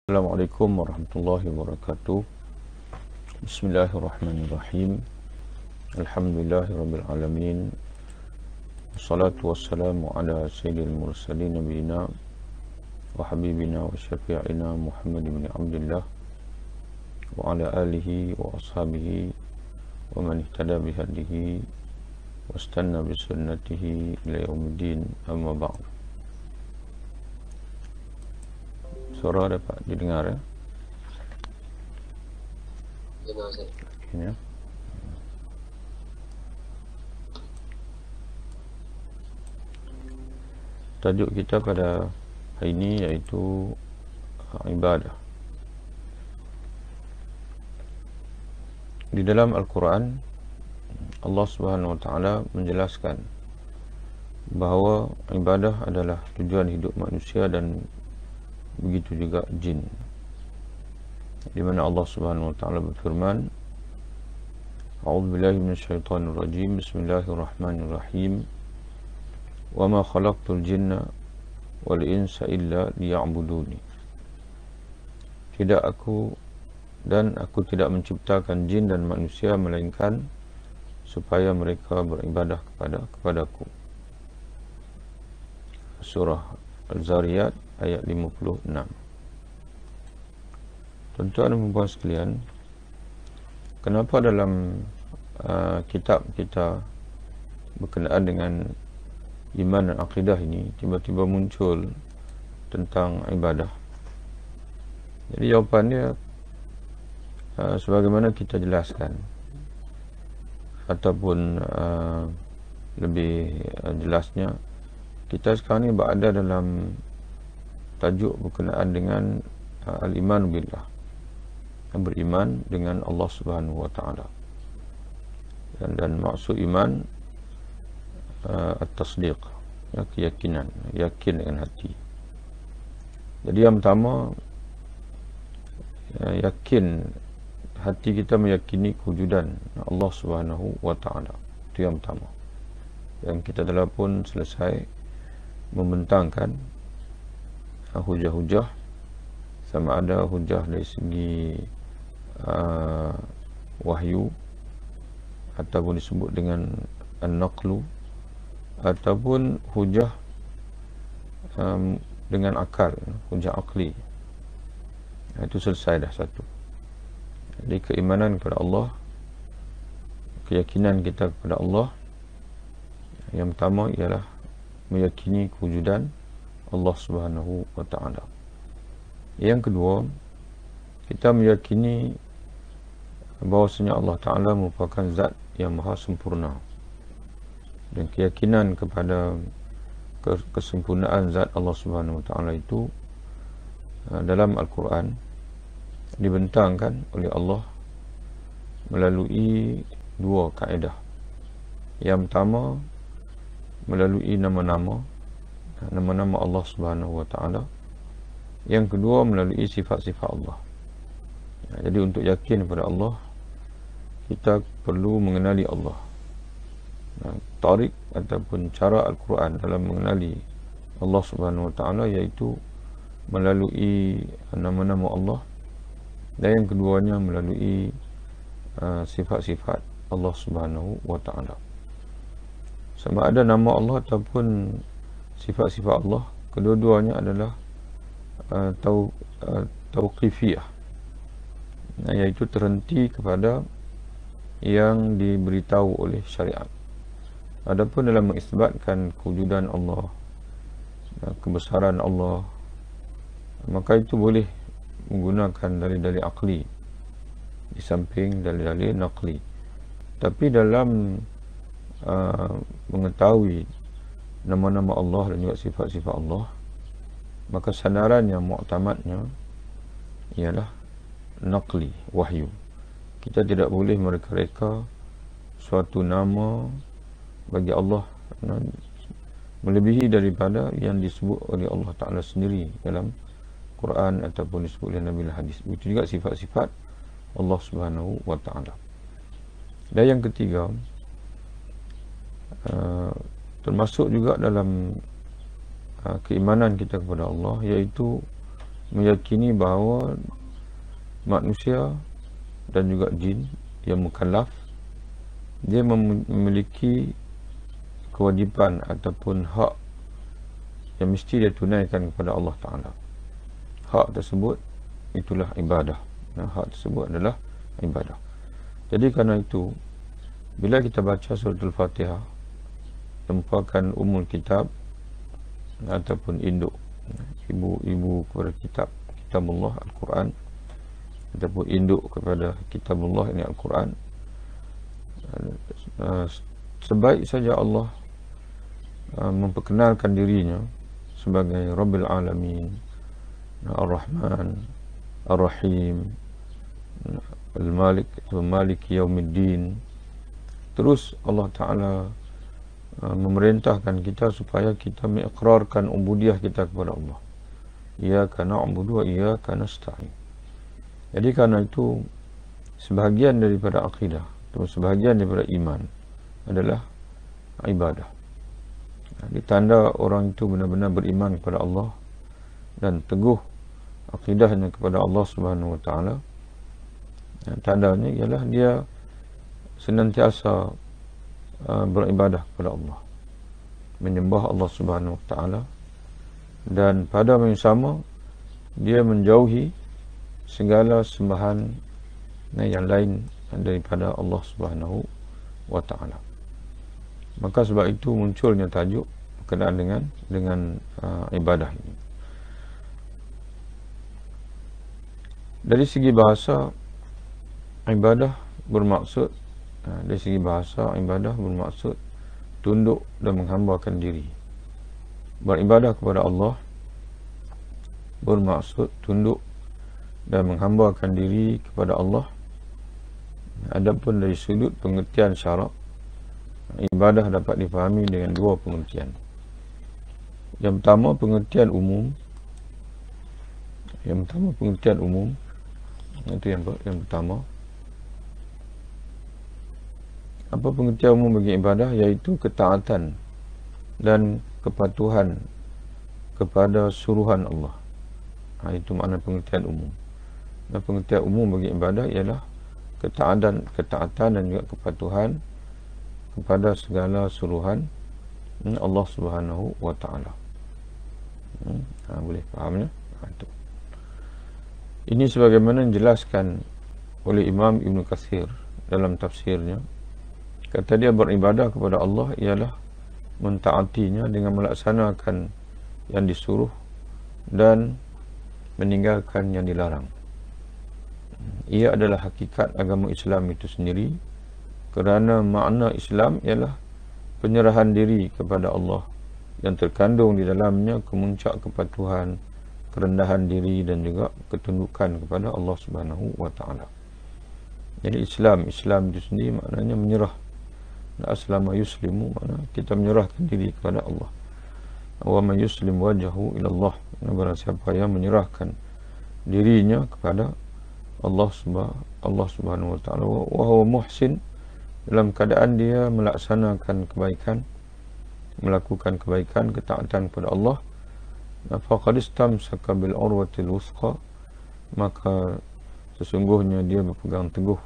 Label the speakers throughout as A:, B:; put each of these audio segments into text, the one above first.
A: Assalamualaikum warahmatullahi wabarakatuh. Bismillahirrahmanirrahim. Alhamdulillahirabbil alamin. Wassalatu wassalamu ala sayyidil mursalin nabiyina wa habibina wa syafi'ina Muhammad bin Abdullah wa ala alihi wa ashabihi wa man ihtada bihadihi wastanna bi sunnatihi ila yaumiddin, amma ba'd. Suara dapat didengar ya?
B: Dengar saya.
A: Ya. Tajuk kita pada hari ini iaitu ibadah. Di dalam Al-Quran, Allah Subhanahu Wa Taala menjelaskan bahawa ibadah adalah tujuan hidup manusia dan begitu juga jin. Di mana Allah Subhanahu Wa Taala berfirman, A'udzubillahi minasyaitonir rajim. Bismillahirrahmanirrahim. Wa ma khalaqtul jinna wal insa illa liya'buduni. Aku tidak menciptakan jin dan manusia melainkan supaya mereka beribadah kepadaku. Surah Al-Zariyat ayat 56. Tuan-tuan dan puan sekalian, kenapa dalam kitab kita berkenaan dengan iman dan akidah ini tiba-tiba muncul tentang ibadah? Jadi jawapannya sebagaimana kita jelaskan, ataupun lebih jelasnya, kita sekarang ni berada dalam tajuk berkenaan dengan al-iman billah, beriman dengan Allah Subhanahu Wa Taala. Dan maksud iman at-tasdiq, keyakinan, yakin dengan hati. Jadi yang pertama, yakin, hati kita meyakini kewujudan Allah Subhanahu Wa Taala. Itu yang pertama. Yang kita telah pun selesai membentangkan hujah-hujah, sama ada hujah dari segi wahyu, ataupun disebut dengan an-naqlu, ataupun hujah dengan akal, hujah akli. Itu selesai dah satu. Jadi keimanan kepada Allah, keyakinan kita kepada Allah, yang pertama ialah meyakini kewujudan Allah Subhanahu Wa Taala. Yang kedua, kita meyakini bahawasanya Allah Taala merupakan zat yang maha sempurna, dan keyakinan kepada kesempurnaan zat Allah Subhanahu Wa Taala itu dalam Al-Quran dibentangkan oleh Allah melalui dua kaedah. Yang pertama, melalui nama-nama Allah Subhanahu Wa Taala. Yang kedua, melalui sifat-sifat Allah. Jadi untuk yakin kepada Allah, kita perlu mengenali Allah. Tarik ataupun cara Al-Quran dalam mengenali Allah Subhanahu Wa Taala iaitu melalui nama-nama Allah, dan yang keduanya melalui sifat-sifat Allah Subhanahu Wa Taala. Sama ada nama Allah ataupun sifat-sifat Allah, kedua-duanya adalah tauqifiyah, iaitu terhenti kepada yang diberitahu oleh syariat. Adapun dalam mengisbatkan kewujudan Allah, kebesaran Allah, maka itu boleh menggunakan dalil-dalil akli di samping dalil-dalil naqli. Tapi dalam mengetahui nama-nama Allah dan juga sifat-sifat Allah, maka sandaran yang muktamadnya ialah naqli, wahyu. Kita tidak boleh mereka-reka suatu nama bagi Allah melebihi daripada yang disebut oleh Allah Ta'ala sendiri dalam Quran ataupun disebut oleh Nabi hadis. Begitu juga sifat-sifat Allah Subhanahu Wa Ta'ala. Dan yang ketiga, termasuk juga dalam keimanan kita kepada Allah, iaitu meyakini bahawa manusia dan juga jin yang mukallaf, dia memiliki kewajipan ataupun hak yang mesti dia tunaikan kepada Allah Ta'ala. Hak tersebut itulah ibadah. Hak tersebut adalah ibadah. Jadi kerana itu, bila kita baca surah Al-Fatihah, merupakan umul kitab ataupun induk, ibu kepada kitab Allah Al-Quran, ataupun induk kepada kitab Allah ini Al-Quran, sebaik saja Allah memperkenalkan dirinya sebagai Rabbil Alamin, Ar-Rahman, Ar-Rahim, Al-Malik, Malik Yaumiddin. Terus Allah Ta'ala memerintahkan kita supaya kita mengikrarkan ubudiyah kita kepada Allah. Iyyaka na'budu wa iyyaka nasta'in. Jadi kerana itu, sebahagian daripada akidah atau sebahagian daripada iman adalah ibadah. Jadi tanda orang itu benar-benar beriman kepada Allah dan teguh akidahnya kepada Allah Subhanahu wa Ta'ala. Tandanya ialah dia senantiasa beribadah kepada Allah, menyembah Allah Subhanahu wa Ta'ala, dan pada masa yang sama dia menjauhi segala sembahan yang lain daripada Allah Subhanahu wa Ta'ala. Maka sebab itu munculnya tajuk berkenaan dengan ibadah ini. Dari segi bahasa, ibadah bermaksud dari segi bahasa, ibadah bermaksud tunduk dan menghambakan diri. Beribadah kepada Allah bermaksud tunduk dan menghambakan diri kepada Allah. Adapun dari sudut pengertian syarak, ibadah dapat difahami dengan dua pengertian. Yang pertama, pengertian umum. Itu yang pertama. Apa pengertian umum bagi ibadah? Iaitu ketaatan dan kepatuhan kepada suruhan Allah. Itu makna pengertian umum. Dan pengertian umum bagi ibadah ialah ketaatan dan juga kepatuhan kepada segala suruhan Allah Subhanahu wa Ta'ala. Boleh fahamnya? Ini sebagaimana dijelaskan oleh Imam Ibn Katsir dalam tafsirnya. Kata dia, beribadah kepada Allah ialah mentaatinya dengan melaksanakan yang disuruh dan meninggalkan yang dilarang. Ia adalah hakikat agama Islam itu sendiri, kerana makna Islam ialah penyerahan diri kepada Allah yang terkandung di dalamnya kemuncak kepatuhan, kerendahan diri dan juga ketundukan kepada Allah Subhanahu wa Ta'ala. Jadi Islam itu sendiri maknanya menyerah. Aslama yuslimu, makna kita menyerahkan diri kepada Allah. Wa man yuslim wajhahu ila Allah, barang siapa yang menyerahkan dirinya kepada Allah Subhanahu wa Ta'ala, wa huwa muhsin, dalam keadaan dia melaksanakan kebaikan, melakukan kebaikan, ketaatan kepada Allah, faqad istamsaka bil urwatil wuthqa, maka sesungguhnya dia berpegang teguh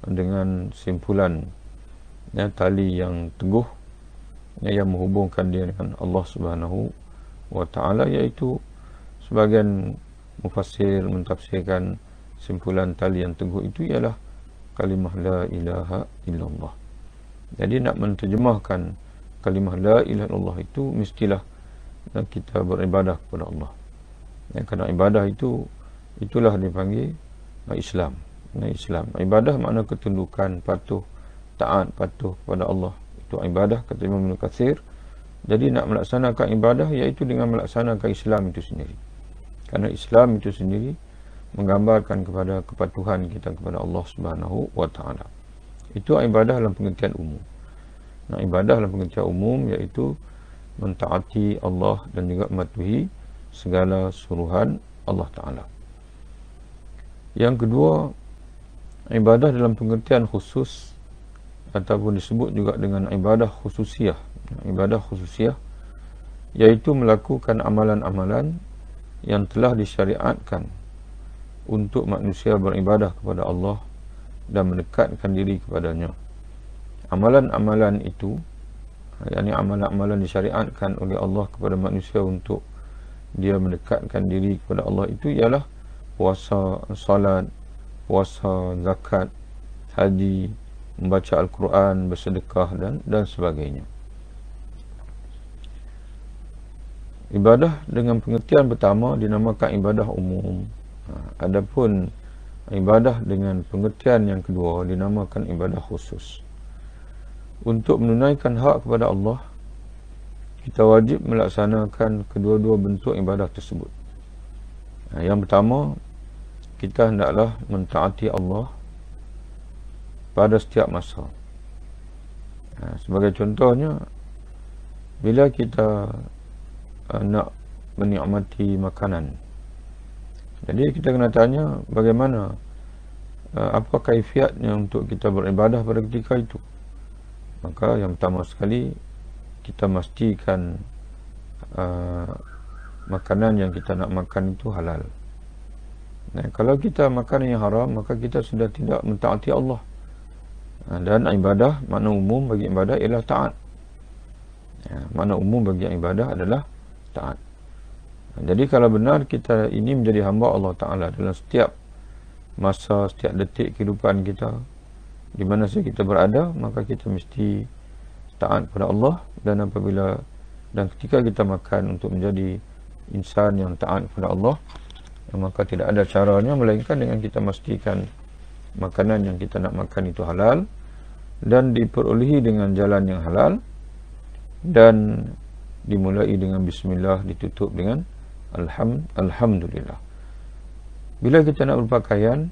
A: dengan simpulan tali yang teguh yang menghubungkan dia dengan Allah Subhanahu wa Ta'ala, iaitu sebagian mufassir mentafsirkan simpulan tali yang teguh itu ialah kalimah la ilaha illallah. Jadi nak menterjemahkan kalimah la ilaha illallah itu mestilah kita beribadah kepada Allah. Kerana ibadah itulah dipanggil Islam. Ibadah makna ketundukan, taat, patuh kepada Allah. Itu ibadah, kata Imam Ibn Katsir. Jadi nak melaksanakan ibadah iaitu dengan melaksanakan Islam itu sendiri. Kerana Islam itu sendiri menggambarkan kepada kepatuhan kita kepada Allah Subhanahu wa Ta'ala. Itu ibadah dalam pengertian umum. Ibadah dalam pengertian umum iaitu mentaati Allah dan juga mematuhi segala suruhan Allah Ta'ala. Yang kedua, ibadah dalam pengertian khusus ataupun disebut juga dengan ibadah khususiyah. Ibadah khususiyah iaitu melakukan amalan-amalan yang telah disyariatkan untuk manusia beribadah kepada Allah dan mendekatkan diri kepadanya. Amalan-amalan itu, yakni amalan-amalan disyariatkan oleh Allah kepada manusia untuk dia mendekatkan diri kepada Allah itu ialah puasa, salat, puasa, zakat, haji, membaca Al-Quran, bersedekah dan sebagainya. Ibadah dengan pengertian pertama dinamakan ibadah umum. Adapun ibadah dengan pengertian yang kedua dinamakan ibadah khusus. Untuk menunaikan hak kepada Allah, kita wajib melaksanakan kedua-dua bentuk ibadah tersebut. Yang pertama, kita hendaklah mentaati Allah pada setiap masa. Sebagai contohnya, bila kita nak menikmati makanan, jadi kita kena tanya bagaimana, apa kaifiatnya untuk kita beribadah pada ketika itu. Maka yang pertama sekali, kita pastikan makanan yang kita nak makan itu halal. Kalau kita makan yang haram, maka kita sudah tidak mentaati Allah. Dan ibadah, makna umum bagi ibadah ialah taat. Makna umum bagi ibadah adalah taat. Jadi kalau benar kita ini menjadi hamba Allah Ta'ala dalam setiap masa, setiap detik kehidupan kita, di mana saja kita berada, maka kita mesti taat kepada Allah. Dan ketika kita makan untuk menjadi insan yang taat kepada Allah, maka tidak ada caranya melainkan dengan kita memastikan makanan yang kita nak makan itu halal dan diperolehi dengan jalan yang halal, dan dimulai dengan bismillah, ditutup dengan alhamdulillah. Bila kita nak berpakaian,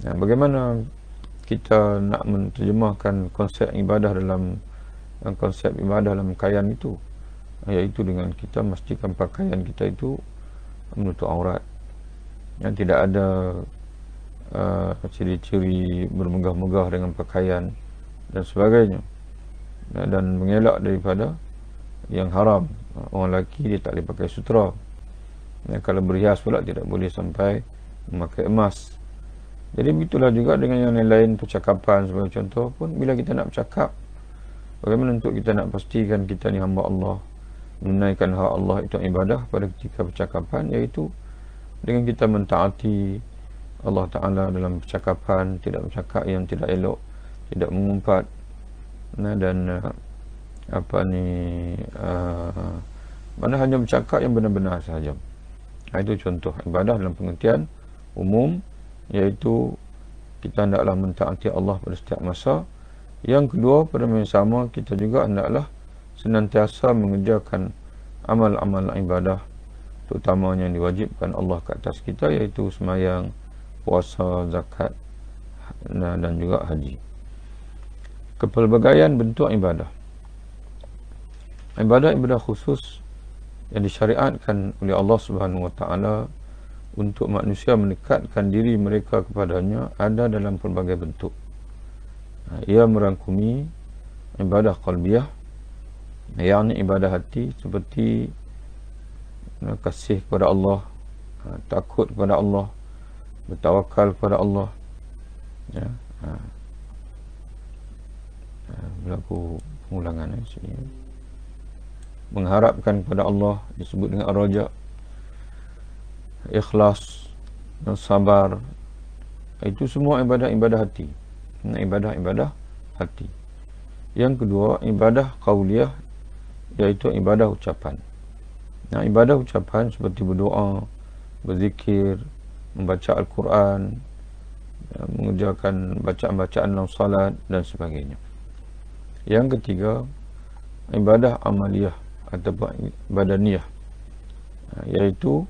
A: bagaimana kita nak menterjemahkan konsep ibadah dalam pakaian itu, iaitu dengan kita memastikan pakaian kita itu menutup aurat, yang tidak ada ciri-ciri bermegah-megah dengan pakaian dan sebagainya, dan mengelak daripada yang haram. Orang lelaki dia tak boleh pakai sutra, kalau berhias pula tidak boleh sampai memakai emas. Jadi begitulah juga dengan yang lain percakapan. Sebagai contoh pun, bila kita nak bercakap, bagaimana untuk kita nak pastikan kita ni hamba Allah, menunaikan hak Allah itu ibadah pada ketika percakapan, iaitu dengan kita mentaati Allah Ta'ala dalam percakapan, tidak bercakap yang tidak elok, tidak mengumpat, dan mana hanya bercakap yang benar-benar sahaja. Itu contoh ibadah dalam pengertian umum, iaitu kita hendaklah mentaati Allah pada setiap masa. Yang kedua, pada masa yang sama, kita juga hendaklah senantiasa mengerjakan amal-amal ibadah, terutamanya yang diwajibkan Allah ke atas kita, iaitu sembahyang, puasa, zakat, dan juga haji. Kepelbagaian bentuk ibadah. Ibadah khusus yang disyariatkan oleh Allah Subhanahu Wa Taala untuk manusia mendekatkan diri mereka kepadanya ada dalam pelbagai bentuk. Ia merangkumi ibadah qalbiyah, yakni ibadah hati, seperti kasih kepada Allah, takut kepada Allah, bertawakal kepada Allah, berlaku pengulangan sini. Mengharapkan kepada Allah disebut dengan ar-raja, ikhlas dan sabar. Itu semua ibadah hati. Ibadah hati. Yang kedua, ibadah qauliyah, iaitu ibadah ucapan. Ibadah ucapan seperti berdoa, berzikir, membaca Al-Quran, mengerjakan bacaan-bacaan dalam salat dan sebagainya. Yang ketiga, ibadah amaliyah ataupun badaniyah, iaitu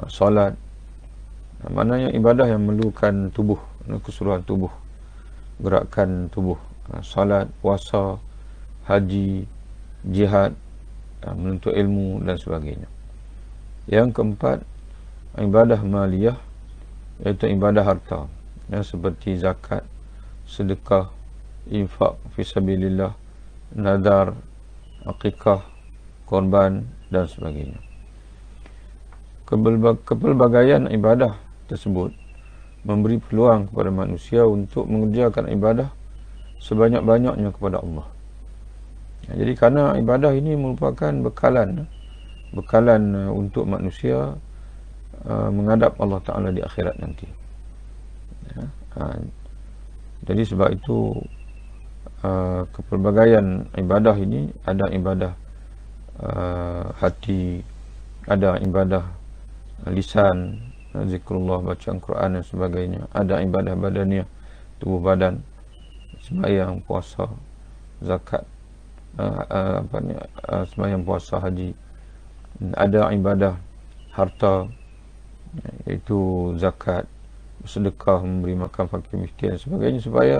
A: salat. Maknanya ibadah yang memerlukan tubuh, keseluruhan tubuh, gerakan tubuh. Salat, puasa, haji, jihad, menuntut ilmu dan sebagainya. Yang keempat, ibadah maliyah, iaitu ibadah harta, seperti zakat, sedekah, infak fisabilillah, nadar, akikah, korban dan sebagainya. kepelbagaian ibadah tersebut memberi peluang kepada manusia untuk mengerjakan ibadah sebanyak-banyaknya kepada Allah. Jadi kerana ibadah ini merupakan bekalan untuk manusia menghadap Allah Ta'ala di akhirat nanti. Jadi sebab itu kepelbagaian ibadah ini, ada ibadah hati, ada ibadah lisan, zikrullah, bacaan Quran dan sebagainya, ada ibadah badaniah, tubuh badan, sembahyang, puasa, zakat, sembahyang, puasa, haji, ada ibadah harta, iaitu zakat, sedekah, memberi makan fakir miskin dan sebagainya, supaya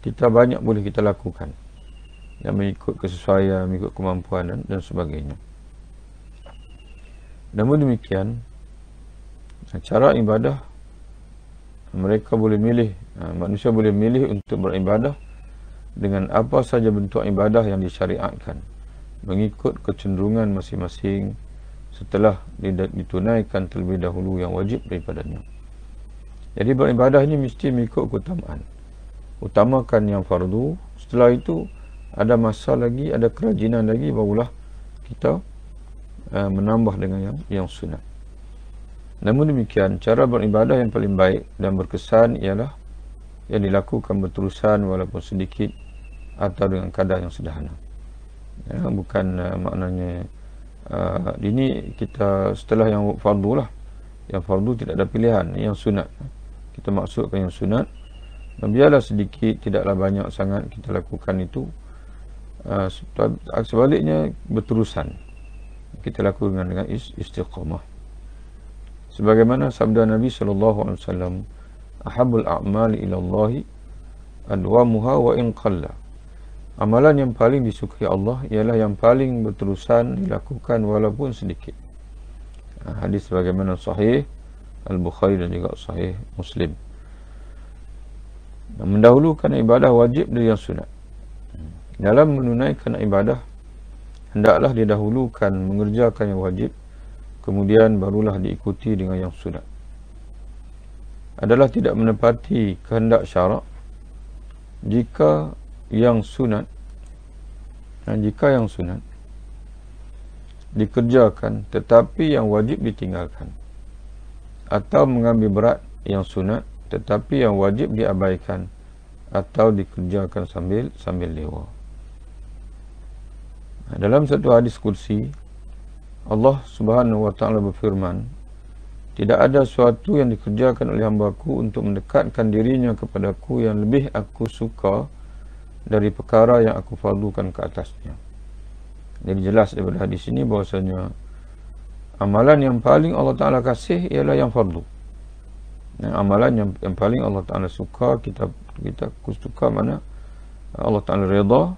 A: kita banyak boleh kita lakukan dan mengikut kesesuaian, mengikut kemampuan dan sebagainya. Namun demikian, cara ibadah mereka boleh milih, manusia boleh milih untuk beribadah dengan apa saja bentuk ibadah yang disyariatkan, mengikut kecenderungan masing-masing setelah ditunaikan terlebih dahulu yang wajib daripadanya. Jadi beribadah ini mesti mengikut keutamaan. Utamakan yang fardu, setelah itu ada masa lagi, ada kerajinan lagi, barulah kita menambah dengan yang sunat. Namun demikian, cara beribadah yang paling baik dan berkesan ialah yang dilakukan berterusan walaupun sedikit atau dengan kadar yang sederhana. Bukan maknanya ini kita setelah yang fardu lah. Yang fardu tidak ada pilihan, yang sunat kita maksudkan yang sunat. Biarlah sedikit, tidaklah banyak sangat kita lakukan itu. Sebaliknya berterusan kita lakukan dengan istiqamah. Sebagaimana sabda Nabi SAW, ahabul a'mali ilallahi adwamuha wa in qalla. Amalan yang paling disukai Allah ialah yang paling berterusan dilakukan walaupun sedikit. Hadis sebagaimana sahih Al-Bukhari dan juga sahih Muslim. Mendahulukan ibadah wajib dari yang sunat. Dalam menunaikan ibadah, hendaklah didahulukan mengerjakan yang wajib, kemudian barulah diikuti dengan yang sunat. Adalah tidak menepati kehendak syarak jika yang sunat dikerjakan tetapi yang wajib ditinggalkan, atau mengambil berat yang sunat tetapi yang wajib diabaikan, atau dikerjakan sambil lewa. Dalam satu hadis kursi, Allah Subhanahu wa Ta'ala berfirman, tidak ada sesuatu yang dikerjakan oleh hamba-Ku untuk mendekatkan dirinya kepadaku yang lebih aku suka dari perkara yang aku fardukan ke atasnya. Jadi jelas daripada hadis ini bahawasanya amalan yang paling Allah Ta'ala kasih ialah yang fardu. Amalan yang paling Allah Ta'ala suka, kita suka mana Allah Ta'ala redha,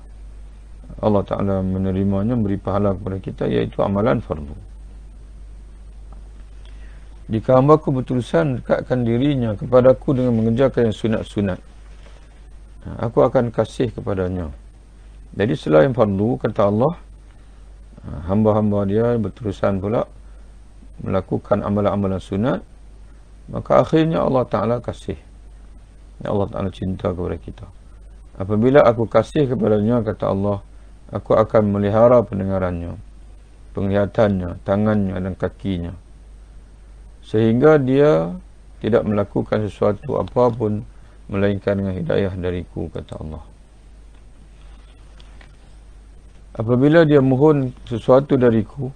A: Allah Ta'ala menerimanya, memberi pahala kepada kita, iaitu amalan fardu. Jika hamba-Ku berterusan dekatkan dirinya kepadaku dengan mengerjakan yang sunat-sunat, aku akan kasih kepadanya. Jadi selain fardu, kata Allah, hamba-hamba dia berterusan pula melakukan amalan-amalan sunat, maka akhirnya Allah Ta'ala kasih. Allah Ta'ala cinta kepada kita. Apabila aku kasih kepadanya, kata Allah, aku akan melihara pendengarannya, penglihatannya, tangannya dan kakinya, sehingga dia tidak melakukan sesuatu apapun melainkan dengan hidayah dariku, kata Allah. Apabila dia mohon sesuatu dariku,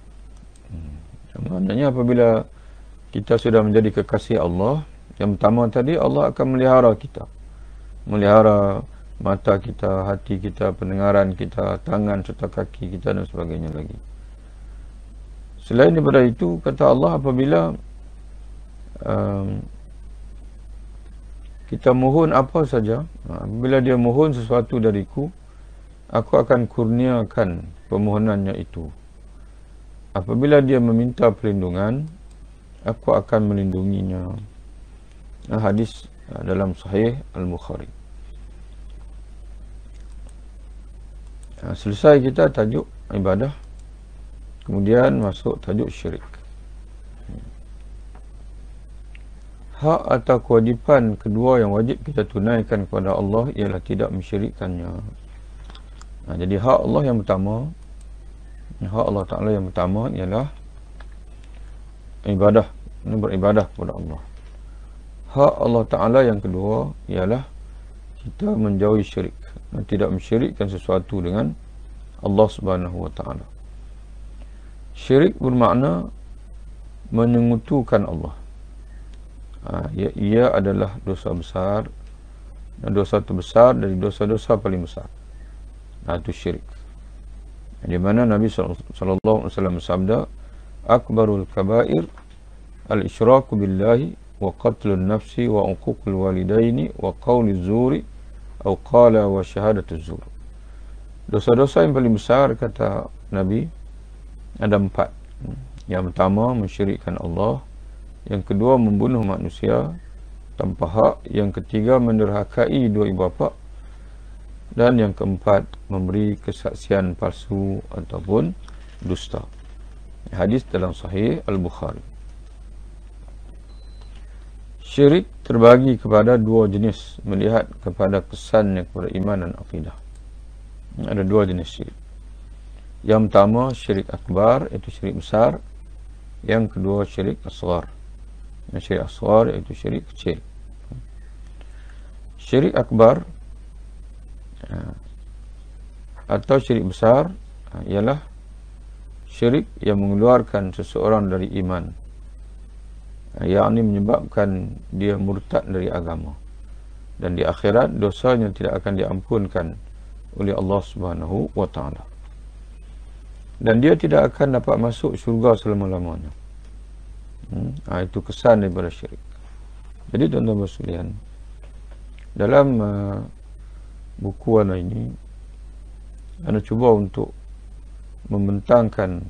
A: maknanya apabila kita sudah menjadi kekasih Allah, yang pertama tadi, Allah akan melihara kita, melihara mata kita, hati kita, pendengaran kita, tangan serta kaki kita dan sebagainya lagi. Selain daripada itu, kata Allah, apabila kita mohon apa saja, apabila dia mohon sesuatu dariku, aku akan kurniakan permohonannya itu. Apabila dia meminta perlindungan, aku akan melindunginya. Hadis dalam Sahih Al-Bukhari. Selesai kita tajuk ibadah, kemudian masuk tajuk syirik. hak atau kewajipan kedua yang wajib kita tunaikan kepada Allah ialah tidak mensyirikkannya. Jadi hak Allah yang pertama, hak Allah Ta'ala yang pertama ialah ibadah, beribadah kepada Allah. Hak Allah Ta'ala yang kedua ialah kita menjauhi syirik, tidak mensyirikkan sesuatu dengan Allah Subhanahu wa Ta'ala. Syirik bermakna menyekutukan Allah. Ia adalah dosa besar, dan dosa terbesar dari dosa-dosa paling besar. Itu syirik. Di mana Nabi sallallahu alaihi wasallam bersabda, akbarul kabair al-isyraku billahi wa qatlun nafsi wa uququl walidaini wa qawli zuri atau qala wa syahadatu zur. Dosa-dosa yang paling besar, kata Nabi, ada 4. Yang pertama, mensyirikkan Allah. Yang kedua, membunuh manusia tanpa hak. Yang ketiga, menderhakai dua ibu bapa. Dan yang keempat, memberi kesaksian palsu ataupun dusta. Hadis dalam Sahih Al-Bukhari. Syirik terbagi kepada 2 jenis melihat kepada kesannya kepada iman dan akidah. Ada 2 jenis syirik. Yang pertama, syirik akbar, iaitu syirik besar. Yang kedua, syirik asghar. Syirik asghar iaitu syirik kecil. Syirik akbar atau syirik besar ialah syirik yang mengeluarkan seseorang dari iman, yakni menyebabkan dia murtad dari agama, dan di akhirat dosanya tidak akan diampunkan oleh Allah Subhanahu wa Ta'ala, dan dia tidak akan dapat masuk syurga selama-lamanya. Itu kesan daripada syirik. Jadi tuan-tuan sekalian, dalam buku Ana ini, Ana cuba untuk membentangkan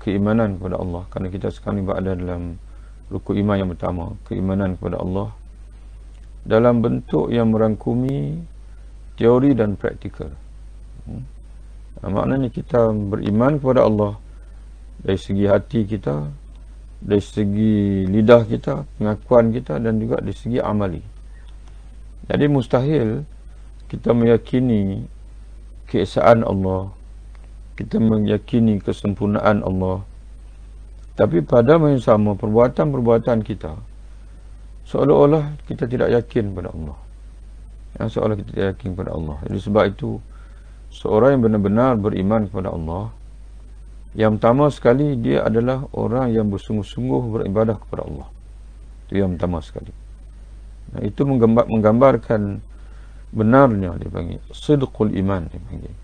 A: keimanan kepada Allah, kerana kita sekarang berada dalam rukun iman yang pertama, keimanan kepada Allah, dalam bentuk yang merangkumi teori dan praktikal. Maknanya kita beriman kepada Allah dari segi hati kita, dari segi lidah kita, pengakuan kita, dan juga dari segi amali. Jadi mustahil kita meyakini keesaan Allah, kita meyakini kesempurnaan Allah, tapi pada masa yang sama perbuatan-perbuatan kita seolah-olah kita tidak yakin pada Allah. Seolah kita tidak yakin pada Allah. Jadi sebab itu seorang yang benar-benar beriman kepada Allah, yang pertama sekali dia adalah orang yang bersungguh-sungguh beribadah kepada Allah. Itu yang pertama sekali. Itu menggambarkan benarnya, dipanggil sidqul iman, dipanggil.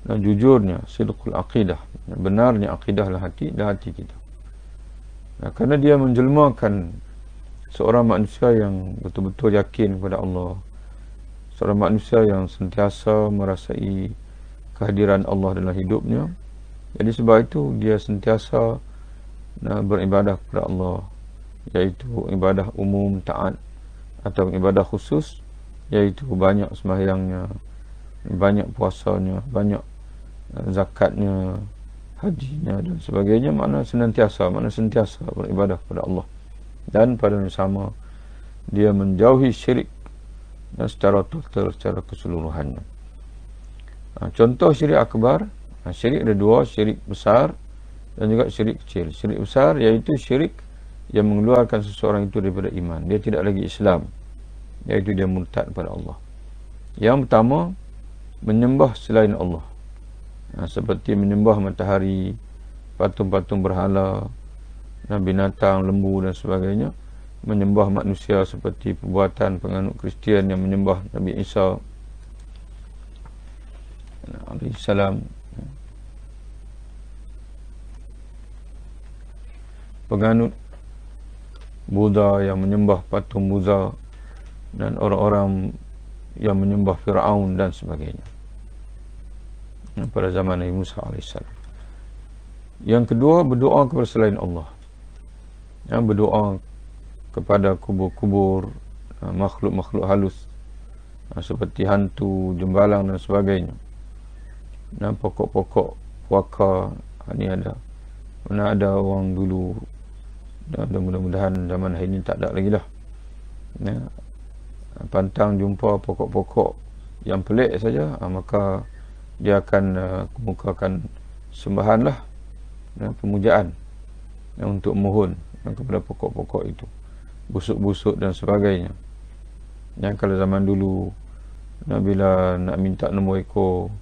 A: Dan jujurnya, sidqul aqidah, benarnya akidahlah hati dan hati kita. Kerana dia menjelmakan seorang manusia yang betul-betul yakin kepada Allah, seorang manusia yang sentiasa merasai kehadiran Allah dalam hidupnya. Jadi sebab itu dia sentiasa beribadah kepada Allah, iaitu ibadah umum taat atau ibadah khusus, iaitu banyak sembahyangnya, banyak puasanya, banyak zakatnya, hajinya dan sebagainya. Makna sentiasa beribadah kepada Allah, dan pada yang sama dia menjauhi syirik secara total, secara keseluruhannya. Contoh syirik akbar, syirik ada 2, syirik besar dan juga syirik kecil. Syirik besar iaitu syirik yang mengeluarkan seseorang itu daripada iman, dia tidak lagi Islam, iaitu dia murtad kepada Allah. Yang pertama, menyembah selain Allah, seperti menyembah matahari, patung-patung berhala, dan binatang, lembu dan sebagainya. Menyembah manusia seperti perbuatan penganut Kristian yang menyembah Nabi Isa alaihissalam, penganut Buddha yang menyembah patung Buddha, dan orang-orang yang menyembah Fir'aun dan sebagainya pada zaman Nabi Musa alaihissalam. Yang kedua, berdoa kepada selain Allah, berdoa kepada kubur-kubur, makhluk-makhluk halus seperti hantu, jembalang dan sebagainya, dan pokok-pokok puaka. Ini ada, mana ada orang dulu Dan mudah-mudahan zaman hari ini tak ada lagi dah. Ya, pantang jumpa pokok-pokok yang pelik saja, maka dia akan kemukakan sembahan lah, pemujaan untuk mohon kepada pokok-pokok itu, busuk-busuk dan sebagainya. Yang kalau zaman dulu bila nak minta nombor ekor,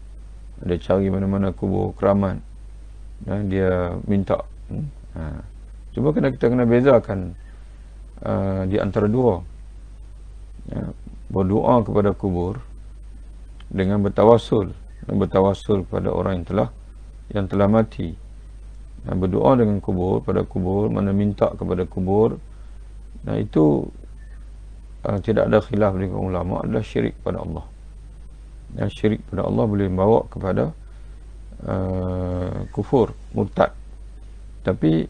A: dia cari mana-mana kubur keramat, dia minta. Cuma kita kena bezakan di antara dua, berdoa kepada kubur dengan bertawassul kepada orang yang telah mati. Berdoa dengan kubur, pada kubur, mana minta kepada kubur, itu tidak ada khilaf dengan ulama, adalah syirik pada Allah. Yang syirik pada Allah boleh membawa kepada kufur, murtad. Tapi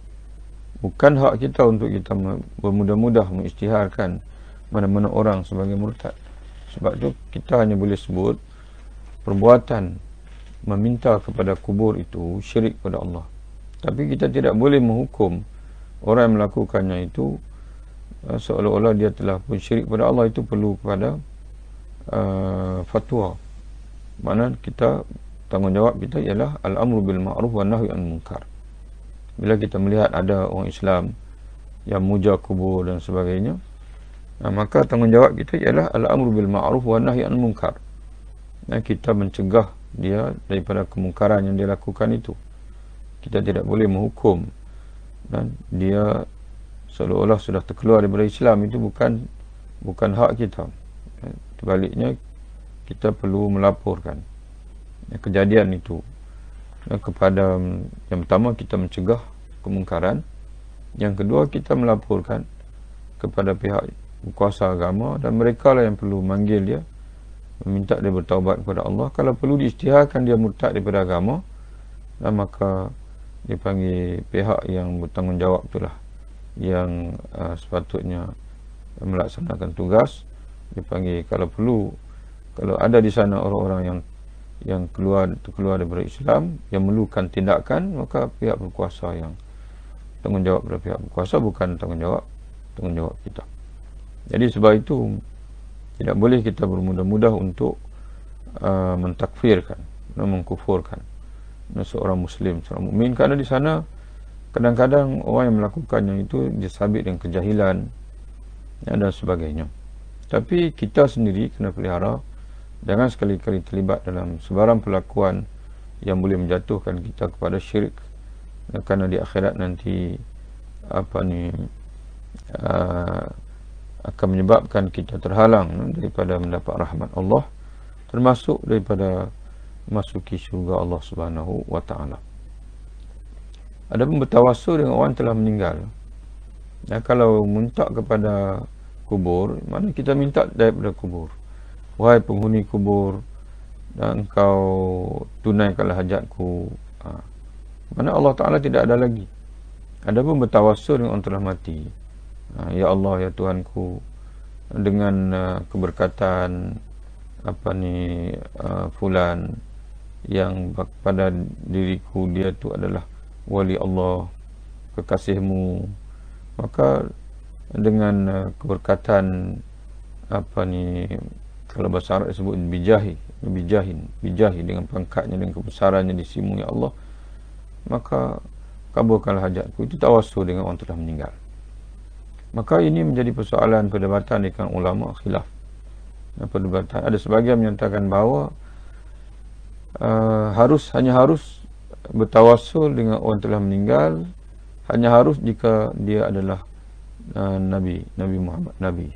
A: bukan hak kita untuk kita bermudah-mudah mengisytiharkan mana-mana orang sebagai murtad. Sebab tu kita hanya boleh sebut perbuatan meminta kepada kubur itu syirik pada Allah. Tapi kita tidak boleh menghukum orang yang melakukannya itu seolah-olah dia telah pun syirik pada Allah. Itu perlu kepada fatwa. Mana kita, tanggungjawab kita ialah al-amru bil ma'ruf wa nahyi anil munkar. Bila kita melihat ada orang Islam yang muja kubur dan sebagainya, maka tanggungjawab kita ialah al-amru bil ma'ruf wa nahyi anil munkar. Kita mencegah dia daripada kemungkaran yang dia lakukan itu. Kita tidak boleh menghukum dan dia seolah-olah sudah terkeluar daripada Islam. Itu bukan hak kita. Sebaliknya, kita perlu melaporkan kejadian itu kepada, yang pertama kita mencegah kemungkaran, yang kedua kita melaporkan kepada pihak kuasa agama, dan mereka lah yang perlu manggil dia, meminta dia bertaubat kepada Allah. Kalau perlu diisytiharkan dia murtad daripada agama, dan maka dipanggil pihak yang bertanggungjawab itulah yang sepatutnya melaksanakan tugas, dipanggil. Kalau perlu, kalau ada di sana orang-orang yang terkeluar daripada Islam, yang memerlukan tindakan, maka pihak berkuasa yang tanggungjawab pada pihak berkuasa, bukan tanggungjawab kita. Jadi sebab itu tidak boleh kita bermudah-mudah untuk mentakfirkan, mengkufurkan seorang muslim, seorang mukmin, kerana di sana kadang-kadang orang yang melakukannya itu disabit dengan kejahilan dan sebagainya. Tapi kita sendiri kena pelihara, jangan sekali-kali terlibat dalam sebarang perlakuan yang boleh menjatuhkan kita kepada syirik, kerana di akhirat nanti akan menyebabkan kita terhalang daripada mendapat rahmat Allah, termasuk daripada masuki syurga Allah Subhanahu wa taala. Adapun bertawassul dengan orang telah meninggal, kalau minta kepada kubur, mana kita minta daripada kubur, wahai penghuni kubur, dan engkau tunaikanlah hajatku, mana Allah Ta'ala tidak ada lagi. Adapun bertawassul dengan orang telah mati, ya Allah, ya Tuhanku, dengan keberkatan fulan yang pada diriku dia tu adalah wali Allah, kekasihmu, maka dengan keberkatan kalau bahasa Arab disebut bijahi, dengan pangkatnya, dengan kebesarannya di sisimu ya Allah, maka kabulkanlah hajatku. Itu tawassul dengan orang telah meninggal. Maka ini menjadi persoalan perdebatan di kalangan ulama, khilaf perdebatan. Ada sebahagian menyatakan bahawa hanya harus bertawassul dengan orang telah meninggal, hanya harus jika dia adalah Nabi Muhammad, Nabi.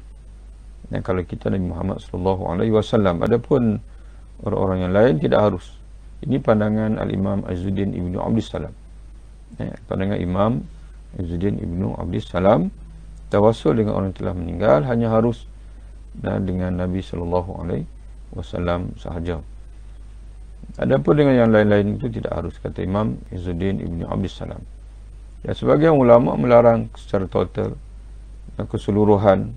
A: Dan kalau kita Nabi Muhammad sallallahu alaihi wasallam, adapun orang-orang yang lain tidak harus. Ini pandangan Al-Imam Izzuddin Ibnu Abdus Salam. Pandangan Imam Izzuddin Ibnu Abdus Salam, tawassul dengan orang yang telah meninggal hanya harus dengan Nabi sallallahu alaihi wasallam sahaja. Adapun dengan yang lain-lain itu tidak harus, kata Imam Izzuddin Ibnu Abdus Salam. Dan sebagian ulama melarang secara total dan keseluruhan,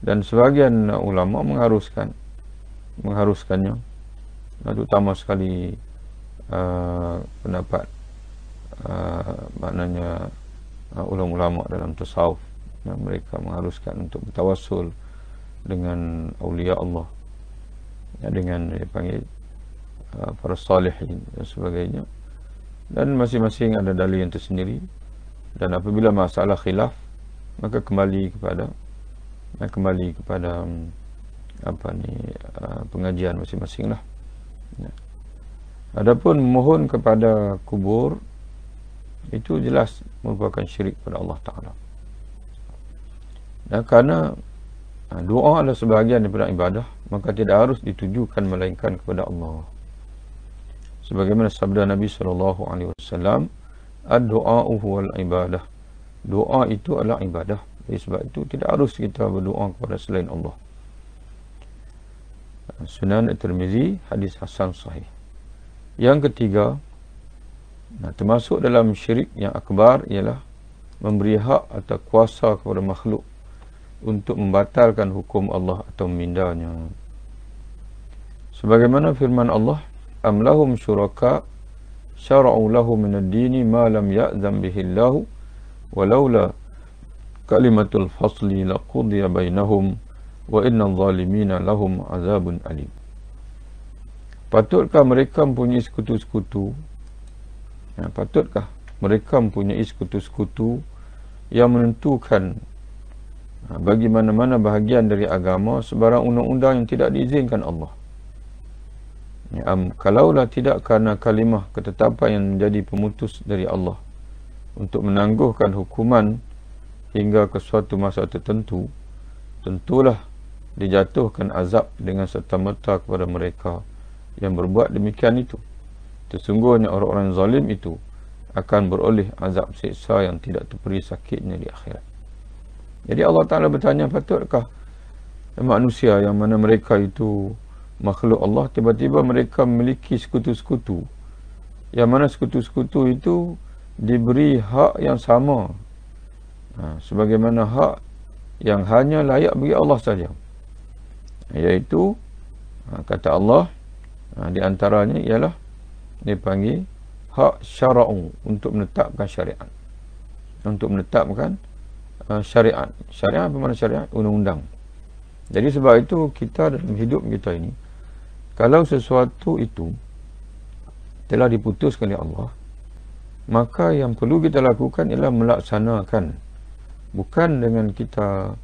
A: dan sebagian ulama mengharuskannya, terutama sekali pendapat maknanya ulama-ulama dalam tasawuf, mereka mengharuskan untuk bertawassul dengan aulia Allah, dengan dipanggil para salihin dan sebagainya, dan masing-masing ada dalil yang tersendiri. Dan apabila masalah khilaf, maka kembali kepada pengajian masing-masing lah. Adapun memohon kepada kubur, itu jelas merupakan syirik pada Allah Ta'ala. Dan kerana doa adalah sebahagian daripada ibadah, maka tidak harus ditujukan melainkan kepada Allah. Sebagaimana sabda Nabi SAW, ad-du'a'u huwal ibadah. Doa itu adalah ibadah. Jadi sebab itu tidak harus kita berdoa kepada selain Allah. Sunan At-Tirmizi, hadis hasan sahih. Yang ketiga, termasuk dalam syirik yang akbar ialah memberi hak atau kuasa kepada makhluk untuk membatalkan hukum Allah atau memindahnya. Sebagaimana firman Allah, am lahum syuraka syara'u lahum min ad-dini ma lam ya'zam bihi Allah walaula kalimatul fasli laqudiya bainahum wa innal zalimina lahum azabun alim. Patutkah mereka mempunyai sekutu-sekutu? Patutkah mereka mempunyai sekutu-sekutu yang menentukan bagi mana-mana bahagian dari agama sebarang undang-undang yang tidak diizinkan Allah? Kalaulah tidak kerana kalimah ketetapan yang menjadi pemutus dari Allah untuk menangguhkan hukuman hingga ke suatu masa tertentu, tentulah dijatuhkan azab dengan serta-merta kepada mereka yang berbuat demikian itu. Sesungguhnya orang-orang zalim itu akan beroleh azab siksa yang tidak terperi sakitnya di akhirat. Jadi Allah Ta'ala bertanya, patutkah manusia yang mana mereka itu makhluk Allah, tiba-tiba mereka memiliki sekutu-sekutu, yang mana sekutu-sekutu itu diberi hak yang sama, sebagaimana hak yang hanya layak bagi Allah saja, iaitu kata Allah, di antaranya ialah dipanggil hak syara'u, untuk menetapkan syariat, syariat. Syariat apa makna syariat? Undang-undang. Jadi sebab itu kita dalam hidup kita ini, kalau sesuatu itu telah diputuskan oleh Allah, maka yang perlu kita lakukan ialah melaksanakan, bukan dengan kita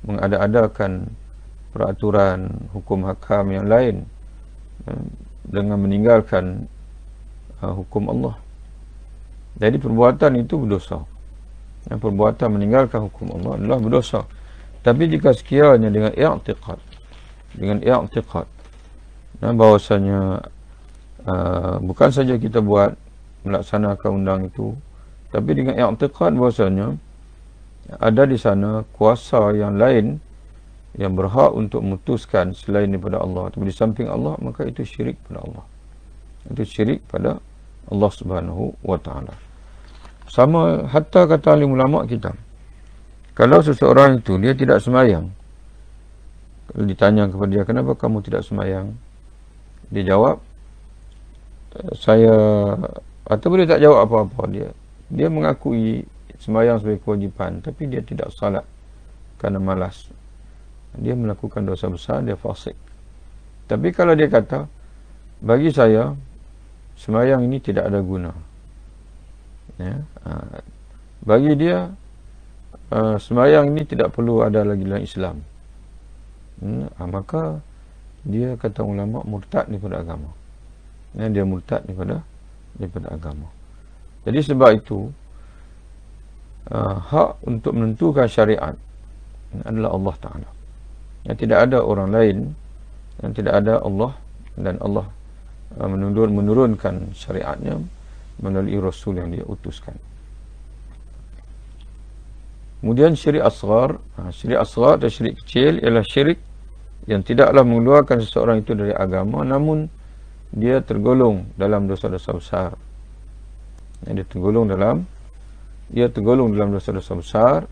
A: mengada-adakan peraturan hukum hakam yang lain dengan meninggalkan hukum Allah. Jadi perbuatan itu berdosa. Perbuatan meninggalkan hukum Allah adalah berdosa. Tapi jika sekiranya dengan i'tiqad, bahwasanya bukan saja kita buat melaksanakan undang itu, tapi dengan i'tiqad bahwasanya ada di sana kuasa yang lain yang berhak untuk memutuskan selain daripada Allah, tapi di samping Allah, maka itu syirik pada Allah. Itu syirik pada Allah Subhanahu wa Ta'ala. Sama hatta kata alim ulama kita, kalau seseorang itu dia tidak semayang, kalau ditanya kepada dia, kenapa kamu tidak semayang? Dia jawab, saya, atau dia tak jawab apa-apa, dia mengakui semayang sebagai kewajipan, tapi dia tidak salat kerana malas. Dia melakukan dosa besar, dia fasik. Tapi kalau dia kata, bagi saya semayang ini tidak ada guna, bagi dia semayang ini tidak perlu ada lagi dalam Islam, maka dia, kata ulama, murtad daripada agama. Dia murtad daripada agama. Jadi sebab itu hak untuk menentukan syariat adalah Allah Ta'ala. Yang tidak ada orang lain, yang tidak ada Allah, dan Allah menurunkan syariatnya melalui Rasul yang dia utuskan. Kemudian syirik asghar. Syirik asghar dan syirik kecil ialah syirik yang tidaklah mengeluarkan seseorang itu dari agama, namun dia tergolong dalam dosa-dosa besar. Dia tergolong dalam dosa-dosa besar,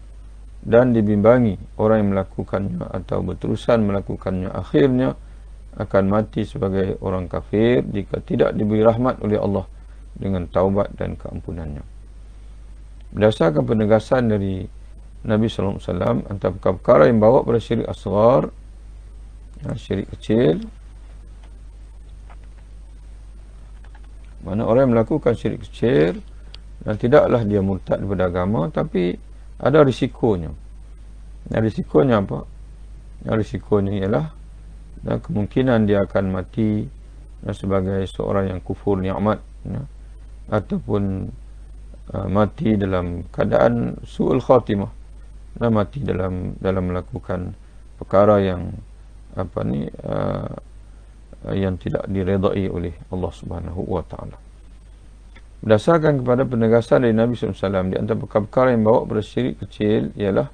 A: dan dibimbangi orang yang melakukannya atau berterusan melakukannya, akhirnya akan mati sebagai orang kafir jika tidak diberi rahmat oleh Allah dengan taubat dan keampunannya. Berdasarkan penegasan dari Nabi sallallahu alaihi wasallam, antara perkara yang bawa pada syirik asghar, syirik kecil, mana orang yang melakukan syirik kecil dan tidaklah dia murtad daripada agama, tapi ada risikonya. Risikonya apa? Risikonya ialah dan kemungkinan dia akan mati sebagai seorang yang kufur nikmat, ataupun mati dalam keadaan su'ul khatimah, mati dalam melakukan perkara yang yang tidak diredai oleh Allah Subhanahu wa taala. Berdasarkan kepada penegasan dari Nabi SAW, di antara perkara yang bawa pada syirik kecil ialah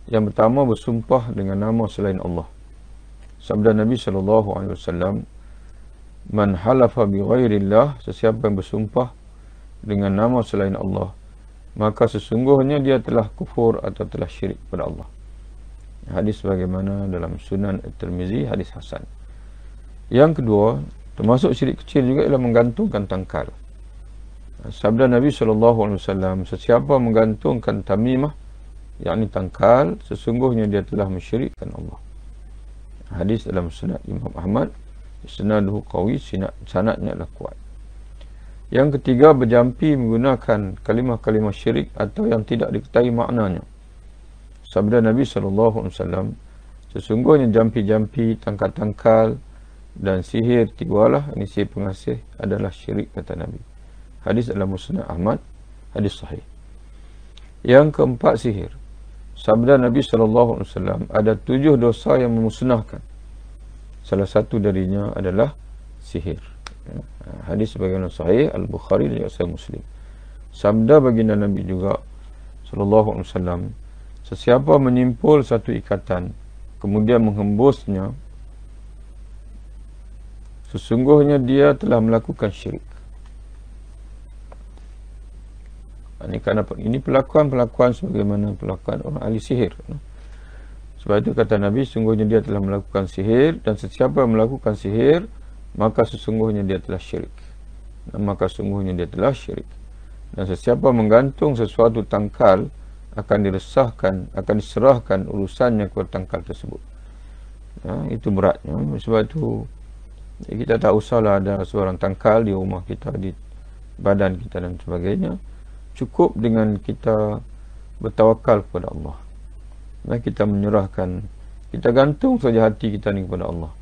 A: yang pertama, bersumpah dengan nama selain Allah. Sabda Nabi SAW, man halafa bi ghairillah, sesiapa yang bersumpah dengan nama selain Allah, maka sesungguhnya dia telah kufur atau telah syirik kepada Allah. Hadis bagaimana dalam Sunan At-Tirmizi, hadis hasan. Yang kedua, termasuk syirik kecil juga ialah menggantungkan tangkal. Sabda Nabi SAW, sesiapa menggantungkan tamimah, yakni tangkal, sesungguhnya dia telah mensyirikkan Allah. Hadis dalam Musnad Imam Ahmad, isnaduhu qawi, sanadnya adalah kuat. Yang ketiga, berjampi menggunakan kalimah-kalimah syirik atau yang tidak diketahui maknanya. Sabda Nabi SAW, sesungguhnya jampi-jampi, tangkal-tangkal dan sihir tiwalah, ini sihir pengasih, adalah syirik, kata Nabi. Hadis dalam Musnad Ahmad, hadis sahih. Yang keempat, sihir. Sabda Nabi SAW, ada 7 dosa yang memusnahkan. Salah satu darinya adalah sihir. Hadis bagaimana sahih Al-Bukhari dan Sahih Muslim. Sabda baginda Nabi juga SAW, sesiapa menyimpul satu ikatan kemudian menghembusnya, sesungguhnya dia telah melakukan syirik. Ini pelakuan sebagaimana pelakuan orang ahli sihir. Sebab itu kata Nabi, sesungguhnya dia telah melakukan sihir, dan sesiapa yang melakukan sihir, maka sesungguhnya dia telah syirik. Dan sesiapa menggantung sesuatu tangkal, akan diserahkan urusannya kepada tangkal tersebut. Itu beratnya. Sebab itu kita tak usahlah ada seorang tangkal di rumah kita, di badan kita dan sebagainya. Cukup dengan kita bertawakal kepada Allah. Dan kita menyerahkan, kita gantung saja hati kita ni kepada Allah.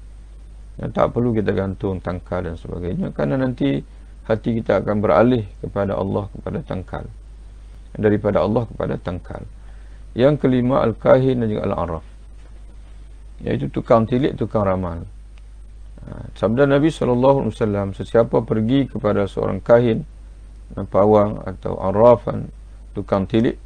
A: Dan tak perlu kita gantung tangkal dan sebagainya, kerana nanti hati kita akan beralih kepada Allah, kepada tangkal, daripada Allah kepada tangkal. Yang kelima, al-kahin dan juga al-araf, iaitu tukang tilik, tukang ramal. Sabda Nabi SAW, sesiapa pergi kepada seorang kahin, pawang atau arafan, tukang tilik,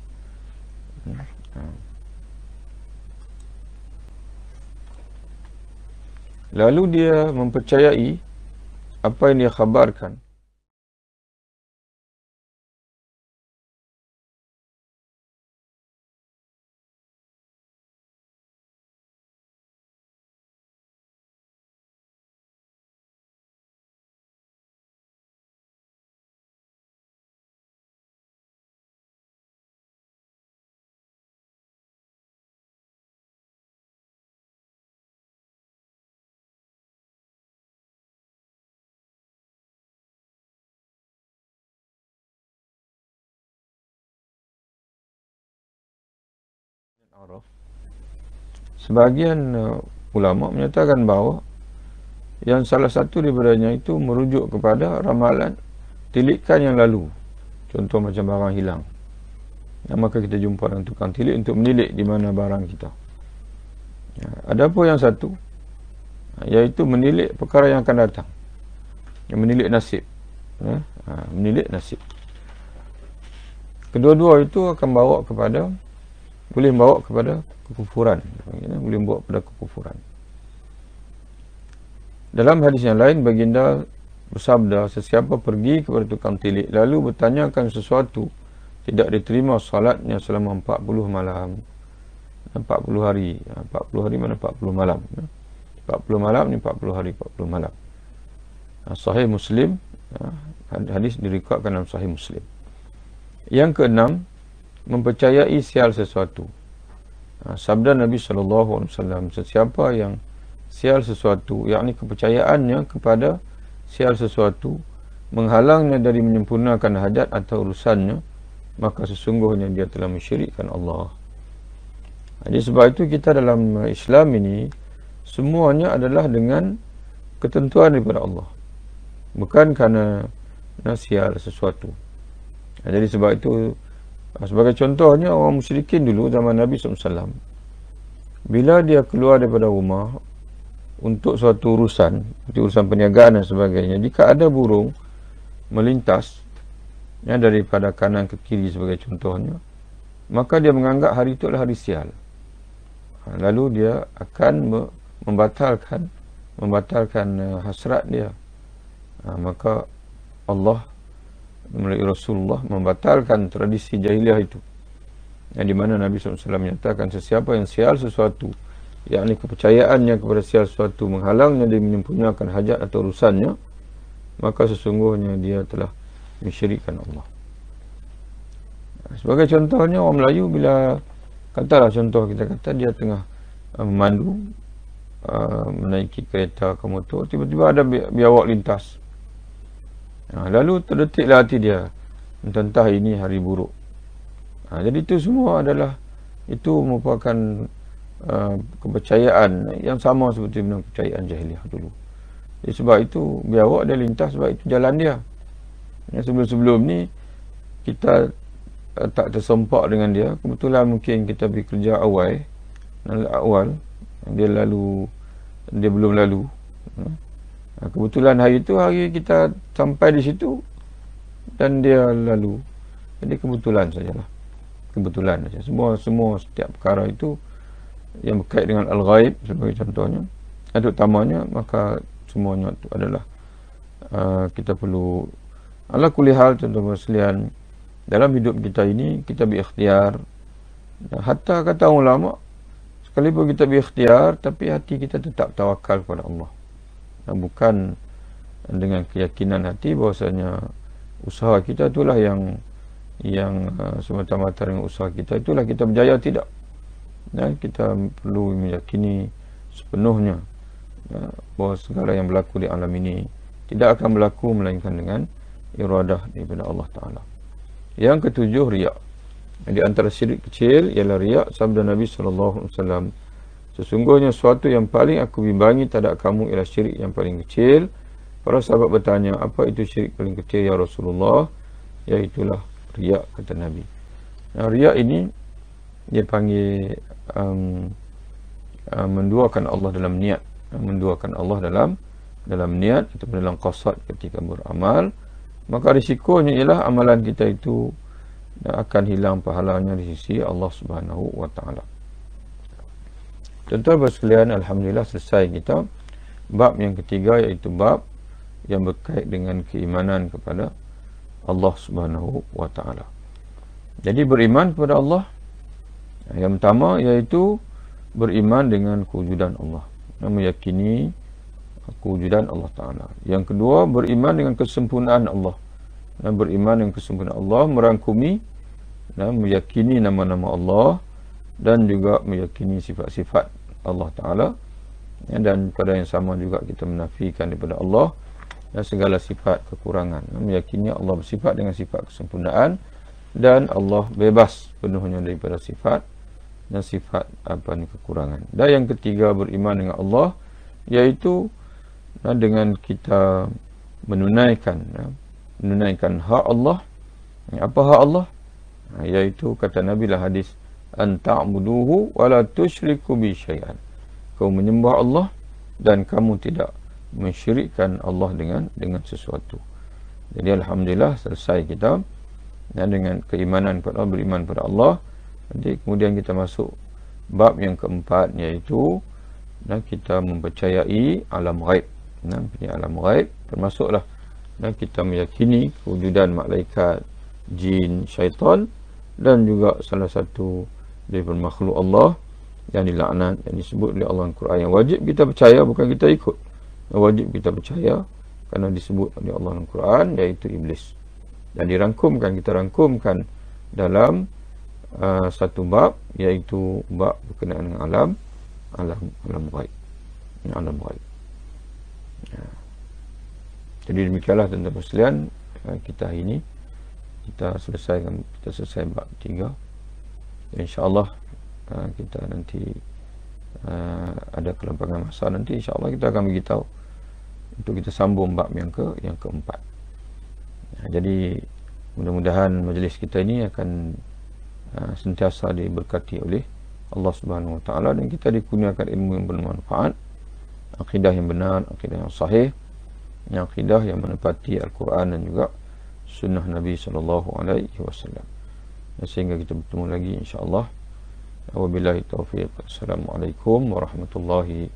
A: lalu dia mempercayai apa yang dia khabarkan, sebahagian ulama menyatakan bahawa yang salah satu daripadanya itu merujuk kepada ramalan tilikan yang lalu. Contoh macam barang hilang, maka kita jumpa dengan tukang tilik untuk menilik di mana barang kita. Ada pun yang satu, iaitu menilik perkara yang akan datang, yang menilik nasib. Menilik nasib. Kedua-dua itu akan boleh membawa kepada kekufuran. Boleh membawa kepada kekufuran. Dalam hadis yang lain, baginda bersabda, sesiapa pergi kepada tukang tilik lalu bertanyakan sesuatu, tidak diterima salatnya selama 40 malam. 40 hari. 40 hari mana 40 malam. 40 malam ni 40 hari, 40 malam. Sahih Muslim. Hadis diriwayatkan dalam Sahih Muslim. Yang keenam, mempercayai sial sesuatu. Sabda Nabi SAW, sesiapa yang sial sesuatu, yakni kepercayaannya kepada sial sesuatu menghalangnya dari menyempurnakan hajat atau urusannya, maka sesungguhnya dia telah mensyirikkan Allah. Jadi sebab itu kita dalam Islam ini semuanya adalah dengan ketentuan daripada Allah, bukan kerana sial sesuatu. Jadi sebab itu, sebagai contohnya, orang musyrikin dulu zaman Nabi SAW, bila dia keluar daripada rumah untuk suatu urusan, urusan perniagaan dan sebagainya, jika ada burung melintas daripada kanan ke kiri sebagai contohnya, maka dia menganggap hari itu adalah hari sial. Lalu dia akan membatalkan hasrat dia. Maka Allah melalui Rasulullah membatalkan tradisi jahiliah itu, yang di mana Nabi SAW menyatakan sesiapa yang sial sesuatu, yakni kepercayaannya kepada sial sesuatu menghalangnya dari menyempurnakan hajat atau urusannya, maka sesungguhnya dia telah mensyirikkan Allah. Sebagai contohnya, orang Melayu bila katalah contoh kita kata dia tengah memandu, menaiki kereta ke motor, tiba-tiba ada biawak lintas. Lalu terdetiklah hati dia, entah ini hari buruk. Jadi itu semua adalah, itu merupakan kepercayaan yang sama seperti dengan kepercayaan jahiliah dulu. Jadi sebab itu biawak dia lintas, sebab itu jalan dia. Sebelum-sebelum ni kita tak tersompak dengan dia. Kebetulan mungkin kita pergi kerja awal, dia belum lalu. Kebetulan hari itu hari kita sampai di situ dan dia lalu. Jadi kebetulan sajalah. Kebetulan saja. Semua setiap perkara itu yang berkait dengan al-ghaib sebagai contohnya, terutamanya, maka semuanya itu adalah kita perlu, ala kulli hal, tuan-tuan sekalian, dalam hidup kita ini kita berikhtiar. Hatta kata ulama, sekalipun kita berikhtiar, tapi hati kita tetap tawakal kepada Allah. Bukan dengan keyakinan hati bahwasanya usaha kita itulah yang semata-mata dengan usaha kita itulah kita berjaya, tidak. Kita perlu meyakini sepenuhnya bahawa segala yang berlaku di alam ini tidak akan berlaku melainkan dengan iradah daripada Allah Ta'ala. Yang ketujuh, riak. Di antara syirik kecil ialah riak. Sabda Nabi SAW, sesungguhnya suatu yang paling aku bimbangi terhadap kamu ialah syirik yang paling kecil. Para sahabat bertanya, apa itu syirik paling kecil ya Rasulullah? Iaitulah riak, kata Nabi. Riak ini dia panggil menduakan Allah dalam niat, menduakan Allah dalam niat ataupun dalam qasad ketika beramal. Maka risikonya ialah amalan kita itu akan hilang pahalanya di sisi Allah Subhanahu wa Ta'ala. Tuan-tuan sekalian, alhamdulillah selesai kita bab yang ketiga, iaitu bab yang berkait dengan keimanan kepada Allah Subhanahu wa Ta'ala. Jadi beriman kepada Allah, yang pertama iaitu beriman dengan kewujudan Allah, meyakini kewujudan Allah Ta'ala. Yang kedua, beriman dengan kesempurnaan Allah, beriman dengan kesempurnaan Allah, merangkumi meyakini nama-nama Allah dan juga meyakini sifat-sifat Allah Ta'ala. Dan pada yang sama juga kita menafikan daripada Allah dan segala sifat kekurangan, meyakini Allah bersifat dengan sifat kesempurnaan dan Allah bebas penuhnya daripada sifat dan sifat kekurangan. Dan yang ketiga, beriman dengan Allah, iaitu dengan kita menunaikan hak Allah. Apa hak Allah? Iaitu kata Nabi lah hadis, an ta'buduhu wa la tusyriku bi syai'an. Kau menyembah Allah dan kamu tidak mensyirikkan Allah dengan sesuatu. Jadi alhamdulillah selesai kita dengan keimanan kepada Allah, beriman kepada Allah. Jadi kemudian kita masuk bab yang keempat, iaitu kita mempercayai alam ghaib. Alam ghaib termasuklah kita meyakini kewujudan malaikat, jin, syaitan dan juga salah satu daripada makhluk Allah yang dilaknat, yang disebut oleh Allah Al-Quran, yang wajib kita percaya, bukan kita ikut. Yang wajib kita percaya kerana disebut oleh Allah Al-Quran, iaitu iblis. Dan kita rangkumkan dalam satu bab, iaitu bab berkenaan dengan alam ghaib. Alam ghaib. Jadi demikianlah tuan-tuan sekalian, kita hari ini kita selesai bab 3. InsyaAllah kita nanti ada kelempangan masa, nanti insyaAllah kita akan beritahu untuk kita sambung bab yang keempat. Jadi mudah-mudahan majlis kita ini akan sentiasa diberkati oleh Allah Subhanahu Wa Taala, dan kita dikurniakan ilmu yang bermanfaat, akidah yang benar, akidah yang sahih, akidah yang menepati Al-Quran dan juga sunnah Nabi SAW. Sehingga kita bertemu lagi insyaAllah. Wabillahi taufiq. Assalamualaikum warahmatullahi